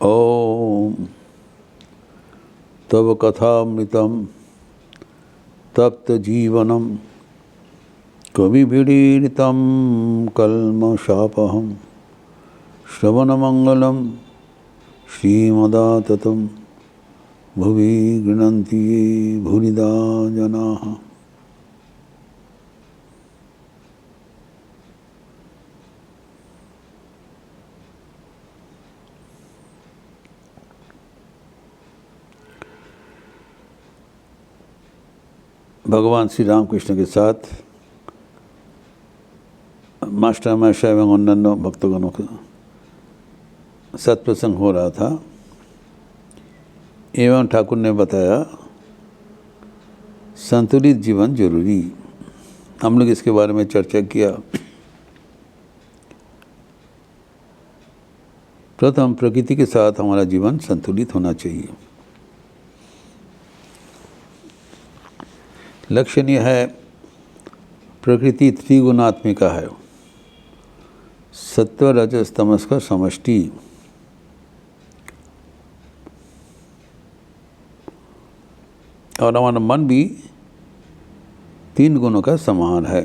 ओम तव कथामृतं तप्त जीवनम कविभिरीडितं कल्मषापहं श्रवणमंगलं श्रीमदाततं भुवि गृह्णन्ति ये भूरिदा जनाः। भगवान श्री रामकृष्ण के साथ मास्टर माशा एवं अन्य भक्तगणों का सत्प्रसंग हो रहा था एवं ठाकुर ने बताया संतुलित जीवन जरूरी। हम लोग इसके बारे में चर्चा किया। प्रथम, प्रकृति के साथ हमारा जीवन संतुलित होना चाहिए। लक्षणीय है प्रकृति त्रिगुणात्मिका है, सत्व रजस तमस का समष्टि। और हमारा मन भी 3 गुणों का समान है।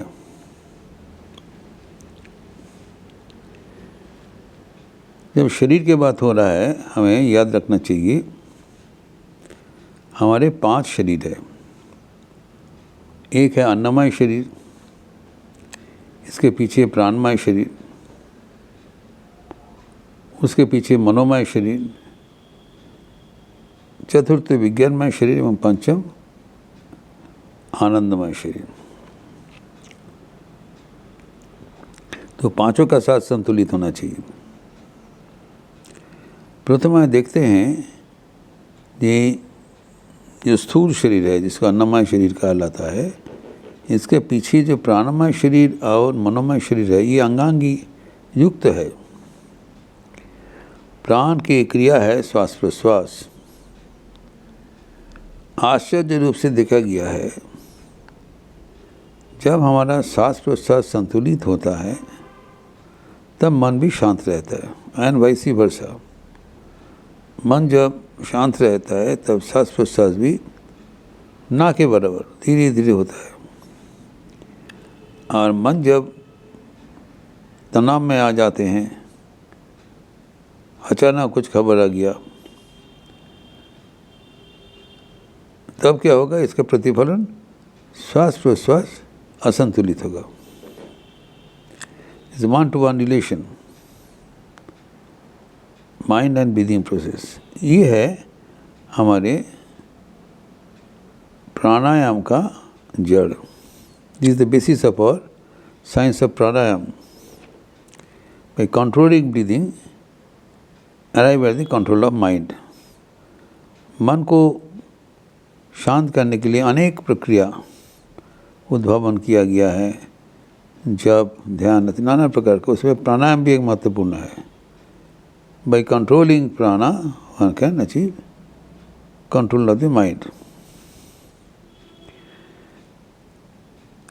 जब शरीर की बात हो रहा है, हमें याद रखना चाहिए हमारे 5 शरीर है। एक है अन्नमय शरीर, इसके पीछे प्राणमय शरीर, उसके पीछे मनोमय शरीर, चतुर्थ विज्ञानमय शरीर एवं पंचम आनंदमय शरीर। तो 5 का साथ संतुलित होना चाहिए। प्रथम देखते हैं ये जो स्थूल शरीर है, जिसको अन्नमय शरीर कहलाता है, इसके पीछे जो प्राणमय शरीर और मनोमय शरीर है, ये अंगांगी युक्त है। प्राण की क्रिया है श्वास प्रश्वास। आश्चर्य रूप से देखा गया है, जब हमारा श्वास प्रश्वास संतुलित होता है तब मन भी शांत रहता है, एंड वाइस वर्सा। मन जब शांत रहता है तब श्वास प्रश्वास भी ना के बराबर धीरे धीरे होता है। और मन जब तनाव में आ जाते हैं, अचानक कुछ खबर आ गया, तब क्या होगा? इसका प्रतिफलन श्वास प्रश्वास असंतुलित होगा। It's 1-to-1 relation, mind and breathing process. ये है हमारे प्राणायाम का जड़। This is the basis of our science of pranayama. By controlling breathing arrive at the control of mind. मन को शांत करने के लिए अनेक प्रक्रिया उद्भावन किया गया है, जप, ध्यान, नाना प्रकार के। उसमें प्राणायाम भी एक महत्वपूर्ण है। By controlling prana, one can achieve control of the mind.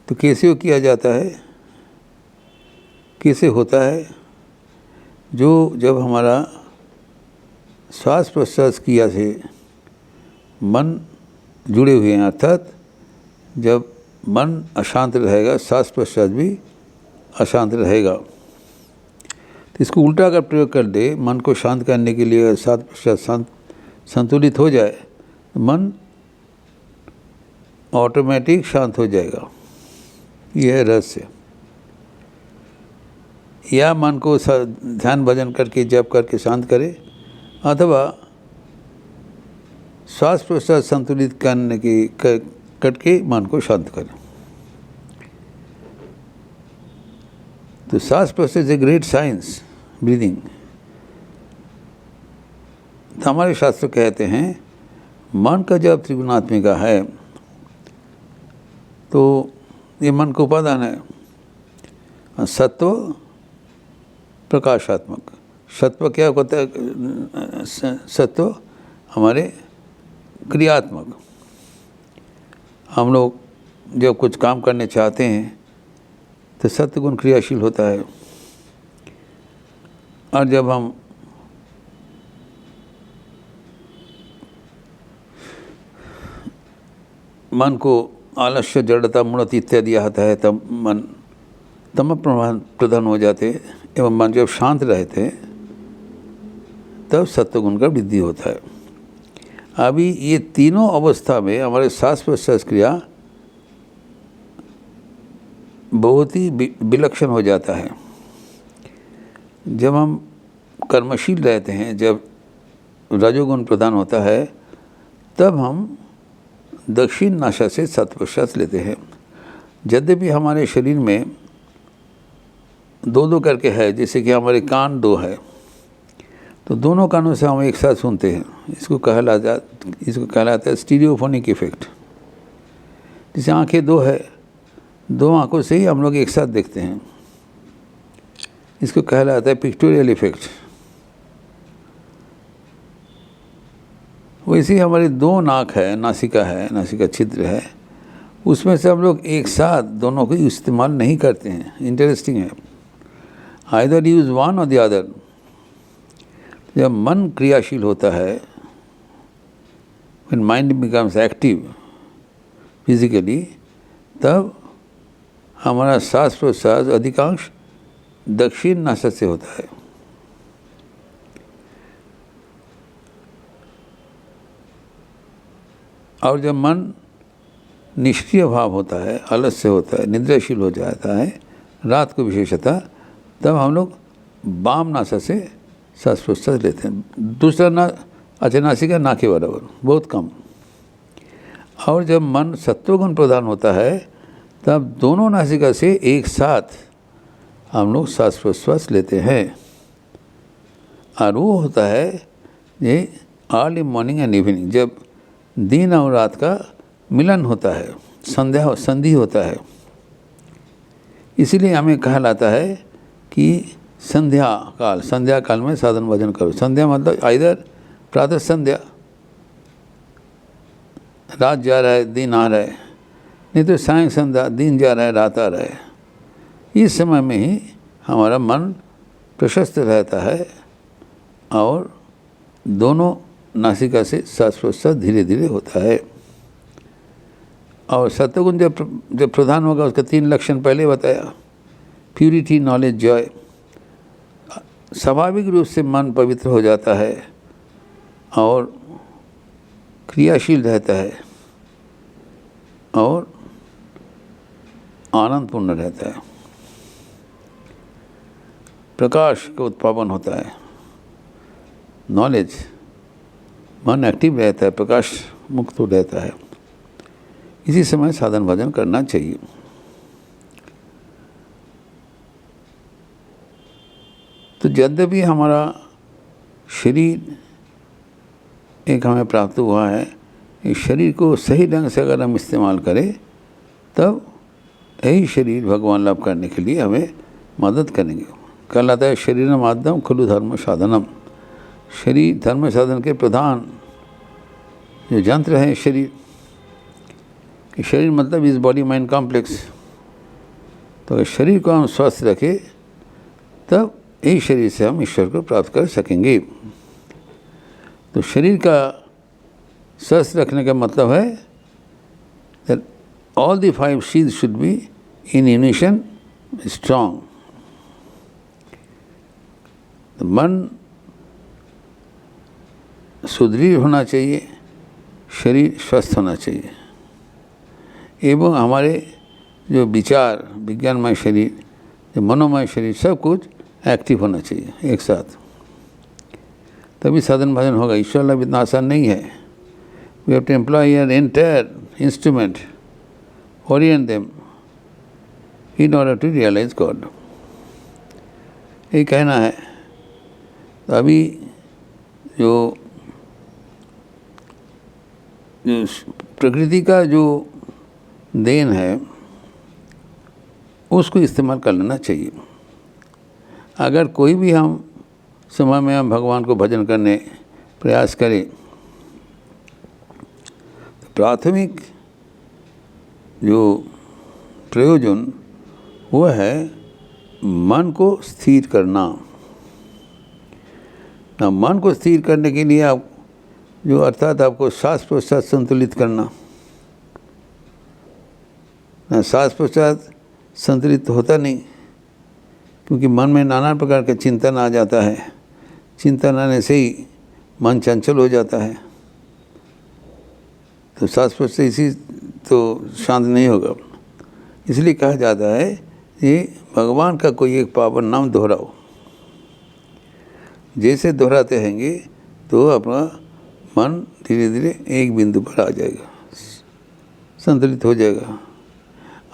तो कैसे वो किया जाता है, कैसे होता है? जो जब हमारा श्वास प्रश्वास क्रिया से मन जुड़े हुए हैं, अर्थात जब मन अशांत रहेगा, श्वास प्रश्वास भी अशांत रहेगा। इसको उल्टा अगर प्रयोग कर दे, मन को शांत करने के लिए श्वास प्रश्वास संतुलित हो जाए, तो मन ऑटोमेटिक शांत हो जाएगा। यह है रहस्य। या मन को ध्यान भजन करके, जप करके शांत करे, अथवा श्वास प्रश्वास संतुलित करने की करके मन को शांत करे। तो श्वास प्रश्वास ए ग्रेट साइंस, ब्रीदिंग। तो हमारे शास्त्र कहते हैं मन का जब त्रिगुणात्मिका है तो ये मन का उपादान है। सत्व प्रकाशात्मक। सत्व क्या होता है? सत्व हमारे क्रियात्मक। हम लोग जब कुछ काम करने चाहते हैं तो सत्वगुण क्रियाशील होता है। और जब हम मन को आलस्य, जड़ता, मूढ़त इत्यादि आता है तब मन तम प्रधान हो जाते, एवं मन जब शांत रहते तब सत्वगुण का वृद्धि होता है। अभी ये तीनों अवस्था में हमारे श्वास प्रश्वास क्रिया बहुत ही विलक्षण हो जाता है। जब हम कर्मशील रहते हैं, जब रजोगुण प्रदान होता है, तब हम दक्षिण नासा से सत्व प्रश्वास लेते हैं। यद्यपि हमारे शरीर में दो करके है, जैसे कि हमारे कान दो है, तो दोनों कानों से हम एक साथ सुनते हैं। इसको कहलाता है स्टीरियोफोनिक इफेक्ट। जैसे आंखें दो है, दो आंखों से ही हम लोग एक साथ देखते हैं, इसको कहलाता है पिक्टोरियल इफेक्ट। वैसे ही हमारी दो नाक है, नासिका छिद्र है, उसमें से हम लोग एक साथ दोनों को इस्तेमाल नहीं करते हैं। इंटरेस्टिंग है, आइदर यूज वन और द अदर। जब मन क्रियाशील होता है, when mind becomes active physically, तब हमारा श्वास प्रश्वास अधिकांश दक्षिण नासा से होता है। और जब मन निष्क्रिय भाव होता है, आलस्य होता है, निद्राशील हो जाता है रात को विशेषतः, तब हम लोग वाम नासा से श्वास प्रश्वास लेते हैं। दूसरा नासिका ना के बराबर, बहुत कम। और जब मन सत्वगुण प्रदान होता है, तब दोनों नासिका से एक साथ हम लोग श्वास प्रश्वास लेते हैं। और वो होता है ये अर्ली मॉर्निंग एंड इवनिंग, जब दिन और रात का मिलन होता है, संधि होता है। इसीलिए हमें कहलाता है कि संध्या काल में साधन भजन करो। संध्या मतलब आइदर प्रातः संध्या, रात जा रहा है दिन आ रहा है, नहीं तो सायं संध्या, दिन जा रहा है रात आ रहा है। इस समय में ही हमारा मन प्रशस्त रहता है और दोनों नासिका से श्वास प्रश्वास धीरे धीरे होता है। और सत्वगुण जब प्रधान होगा, उसका 3 लक्षण पहले बताया, प्यूरिटी, नॉलेज, जॉय। स्वाभाविक रूप से मन पवित्र हो जाता है और क्रियाशील रहता है और आनंदपूर्ण रहता है। प्रकाश का उत्पादन होता है, नॉलेज, मन एक्टिव रहता है, प्रकाश मुक्त हो रहता है। इसी समय साधन भजन करना चाहिए। तो यद्यपि हमारा शरीर एक हमें प्राप्त हुआ है, इस शरीर को सही ढंग से अगर हम इस्तेमाल करें, तब यही शरीर भगवान लाभ करने के लिए हमें मदद करेंगे। कहलाता है शरीर माध्यम खलु धर्म साधनम। शरीर धर्म साधन के प्रधान जो यंत्र है शरीर मतलब इस बॉडी माइंड कॉम्प्लेक्स। तो शरीर को हम स्वस्थ रखें, तब यही शरीर से हम ईश्वर को प्राप्त कर सकेंगे। तो शरीर का स्वस्थ रखने का मतलब है that all the 5 C's should be in unison, strong. तो मन सुदृढ़ होना चाहिए, शरीर स्वस्थ होना चाहिए, एवं हमारे जो विचार, विज्ञानमय शरीर, जो मनोमय शरीर, सब कुछ एक्टिव होना चाहिए एक साथ, तभी साधन भजन होगा। ईश्वर लाभ इतना आसान नहीं है। We have to employ an entire instrument, orient them in order to realise God. ये कहना है। तो अभी जो प्रकृति का जो देन है, उसको इस्तेमाल कर लेना चाहिए। अगर कोई भी हम समय में हम भगवान को भजन करने प्रयास करें, तो प्राथमिक जो प्रयोजन वो है मन को स्थिर करना। ना मन को स्थिर करने के लिए आप जो अर्थात आपको श्वास प्रश्वास संतुलित करना, ना श्वास प्रश्वास संतुलित होता नहीं, क्योंकि मन में नाना प्रकार का चिंतन आ जाता है। चिंतन आने से ही मन चंचल हो जाता है, तो श्वास प्रश्वास इसी तो शांत नहीं होगा। इसलिए कहा जाता है कि भगवान का कोई एक पावन नाम दोहराओ। जैसे दोहराते रहेंगे तो अपना मन धीरे धीरे एक बिंदु पर आ जाएगा, संतुलित हो जाएगा।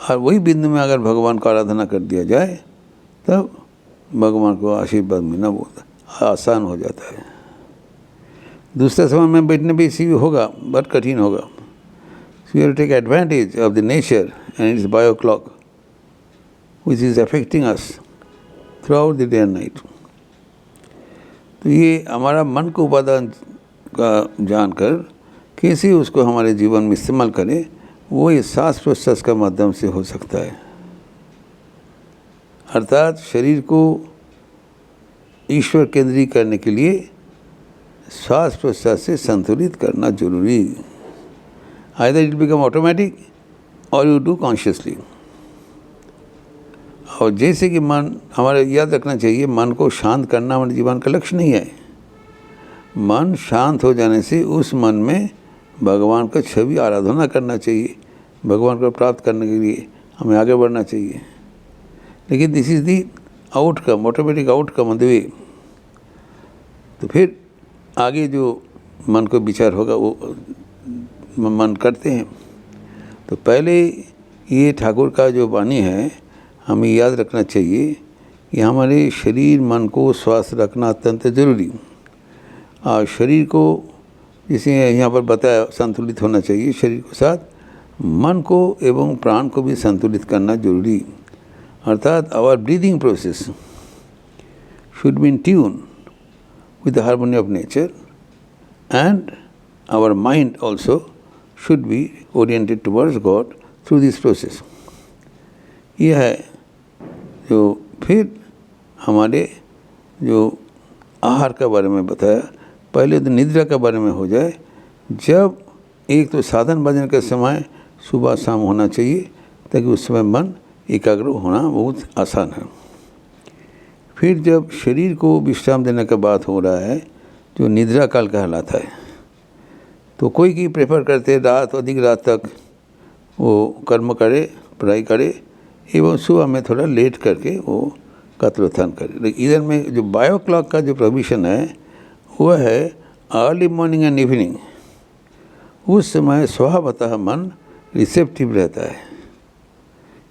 और वही बिंदु में अगर भगवान को आराधना कर दिया जाए तब भगवान को आशीर्वाद मिलना बहुत आसान हो जाता है। दूसरे समय में बैठने भी इसी होगा, बहुत कठिन होगा। So you have to take advantage of the nature and its bio clock, which is affecting us throughout the day and night. तो ये हमारा मन को उपादान का जानकर कैसे उसको हमारे जीवन में इस्तेमाल करें, वो इस सांस प्रश्वास का माध्यम से हो सकता है। अर्थात शरीर को ईश्वर केंद्रीय करने के लिए श्वास प्रश्वास से संतुलित करना जरूरी। आइदर इट बिकम ऑटोमेटिक और यू डू कॉन्शियसली। और जैसे कि मन, हमारे याद रखना चाहिए, मन को शांत करना हमारे जीवन का लक्ष्य नहीं है। मन शांत हो जाने से उस मन में भगवान का छवि आराधना करना चाहिए। भगवान को प्राप्त करने के लिए हमें आगे बढ़ना चाहिए। लेकिन this is the outcome, automatic outcome on the way. तो फिर आगे जो मन को विचार होगा वो मन करते हैं। तो पहले ये ठाकुर का जो वाणी है, हमें याद रखना चाहिए कि हमारे शरीर मन को स्वस्थ रखना अत्यंत जरूरी। और शरीर को, जिसे यहाँ पर बताया, संतुलित होना चाहिए। शरीर के साथ मन को एवं प्राण को भी संतुलित करना जरूरी। अर्थात our breathing process should be in tune with the harmony of nature, and our mind also should be oriented towards God through this process. यह है जो फिर हमारे जो आहार के बारे में बताया। पहले तो निद्रा के बारे में हो जाए। जब एक तो साधन भजन के समय सुबह शाम होना चाहिए, ताकि उस समय मन एकाग्र होना बहुत आसान है। फिर जब शरीर को विश्राम देने का बात हो रहा है, जो निद्रा काल कहलाता है, तो कोई की प्रेफर करते रात, अधिक रात तक वो कर्म करे, पढ़ाई करे, एवं सुबह में थोड़ा लेट करके वो कत्लोत्थान करे। लेकिन इधर में जो बायो क्लॉक का जो प्रोविज़न है वह है अर्ली मॉर्निंग एंड इवनिंग। उस समय स्वभावतः मन रिसेप्टिव रहता है।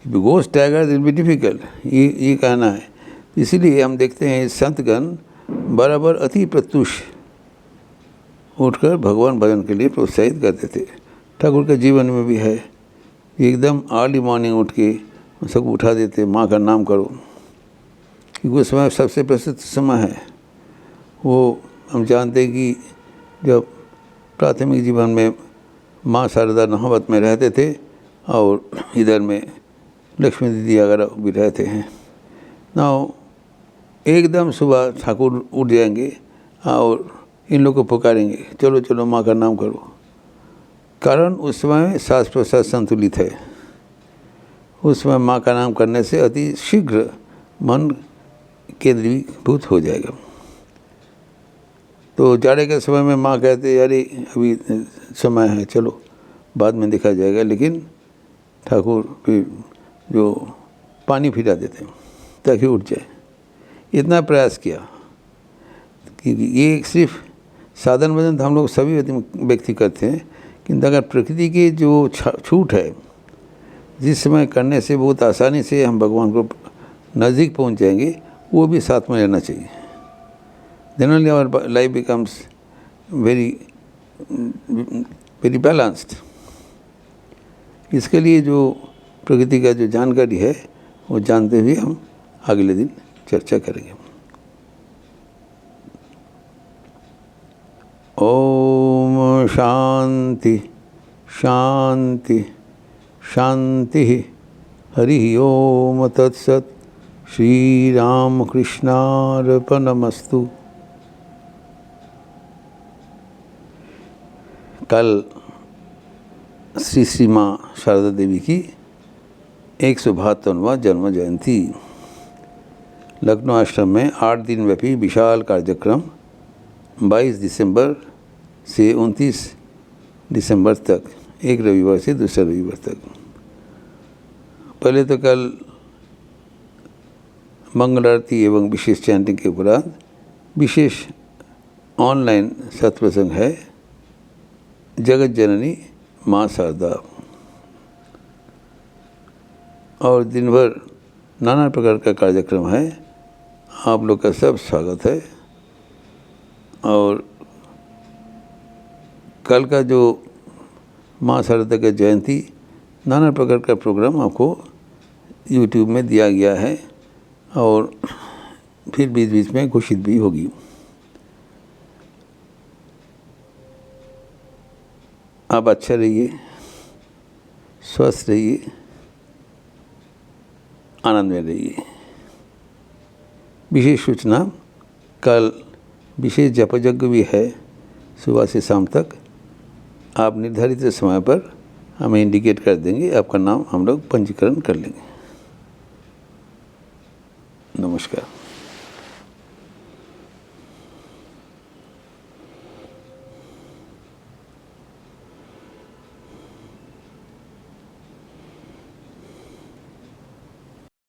If go stagger will be difficult, ये कहना है। इसीलिए हम देखते हैं संतगण बराबर अति प्रत्युष उठकर भगवान भजन के लिए प्रोत्साहित करते थे। ठाकुर के जीवन में भी है, एकदम अर्ली मॉर्निंग उठ के सबको उठा देते, माँ का नाम करो, क्योंकि उस समय सबसे प्रसिद्ध समय है। वो हम जानते हैं कि जब प्राथमिक जीवन में माँ शारदा नहावत में रहते थे और इधर में लक्ष्मी दीदी वगैरह भी रहते हैं ना, एकदम सुबह ठाकुर उठ जाएंगे और इन लोग को पुकारेंगे, चलो चलो माँ का नाम करो। कारण उस समय श्वास प्रश्वास संतुलित है। उस समय माँ का नाम करने से अति शीघ्र मन केंद्रीभूत हो जाएगा। तो जाड़े के समय में माँ कहते अरे अभी समय है, चलो बाद में देखा जाएगा, लेकिन ठाकुर फिर जो पानी फिरा देते हैं ताकि उठ जाए। इतना प्रयास किया कि ये सिर्फ साधन भजन हम लोग सभी व्यक्ति करते हैं, किंतु अगर प्रकृति की जो छूट है, जिस समय करने से बहुत आसानी से हम भगवान को नज़दीक पहुंच जाएंगे, वो भी साथ में रहना चाहिए। Then only our life becomes very very balanced. इसके लिए जो प्रकृति का जो जानकारी है वो जानते हुए हम अगले दिन चर्चा करेंगे। ओम शांति शांति शांति। हरि ओम तत्सत। श्री राम कृष्णार्पणमस्तु। कल श्री माँ शारदा देवी की 172वां जन्म जयंती। लखनऊ आश्रम में 8 दिन व्यापी विशाल कार्यक्रम 22 दिसंबर से 29 दिसंबर तक, एक रविवार से दूसरे रविवार तक। पहले तो कल मंगल आरती एवं विशेष चैंटिंग के उपरांत विशेष ऑनलाइन सत्प्रसंग है जगत जननी माँ शारदा, और दिन भर नाना प्रकार का कार्यक्रम है। आप लोग का सब स्वागत है। और कल का जो माँ शारदा का जयंती नाना प्रकार का प्रोग्राम आपको YouTube में दिया गया है, और फिर बीच बीच में घोषित भी होगी। आप अच्छा रहिए, स्वस्थ रहिए, आनंद में रहिए। विशेष सूचना, कल विशेष जप यज्ञ भी है सुबह से शाम तक। आप निर्धारित समय पर हमें इंडिकेट कर देंगे, आपका नाम हम लोग पंजीकरण कर लेंगे। नमस्कार।